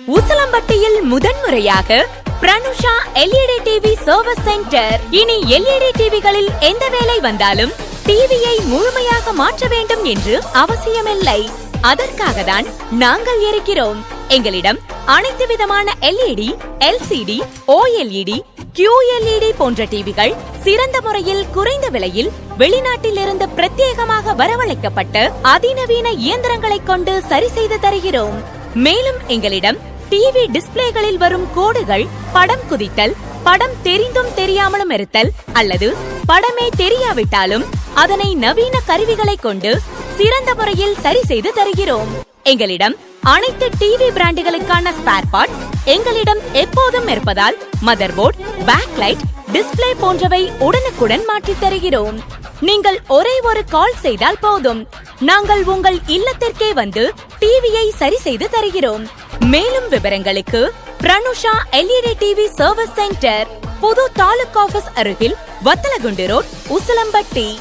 உசிலம்பட்டியில் முதன்முறையாக பிரனுஷா LED TV service centre. இனி LED டிவிகளில் எந்த வேலை வந்தாலும் டிவியை முழுமையாக மாற்ற வேண்டும் என்று அவசியமில்லை. அதற்காக தான் நாங்கள் இருக்கிறோம். எங்களிடம் அனைத்து விதமான LED, LCD, OLED, QLED போன்ற டிவிகள் சிறந்த முறையில் குறைந்த விலையில் வெளிநாட்டில் இருந்து பிரத்யேகமாக வரவழைக்கப்பட்ட அதிநவீன இயந்திரங்களை கொண்டு சரி செய்து தருகிறோம். மேலும் எங்களிடம் டிவி டிஸ்பிளேகளில் வரும் கோடுகள், படம் குதித்தல், படம் தெரிந்தும் தெரியாமலும் இருத்தல் அல்லது படமே தெரியாவிட்டாலும் அதனை நவீன கருவிகளை கொண்டு சிறந்த முறையில் சரி செய்து தருகிறோம். எங்களிடம் அனைத்து டிவி பிராண்டுகளுக்கான ஸ்பேர் பார்ட்ஸ் எங்களிடம் எப்போதும் இருப்பதால் மதர்போர்ட், பேக்லைட், டிஸ்பிளே போன்றவை உடனுக்குடன் மாற்றித் தருகிறோம். நீங்கள் ஒரே ஒரு கால் செய்தால் போதும், நாங்கள் உங்கள் இல்லத்திற்கே வந்து டிவியை சரி செய்து தருகிறோம். மேலும் விவரங்களுக்கு பிரனுஷா LED டிவி சர்வீஸ் சென்டர், புது தாலுக் ஆபீஸ் அருகில், வத்தலகுண்டு ரோட், உசிலம்பட்டி.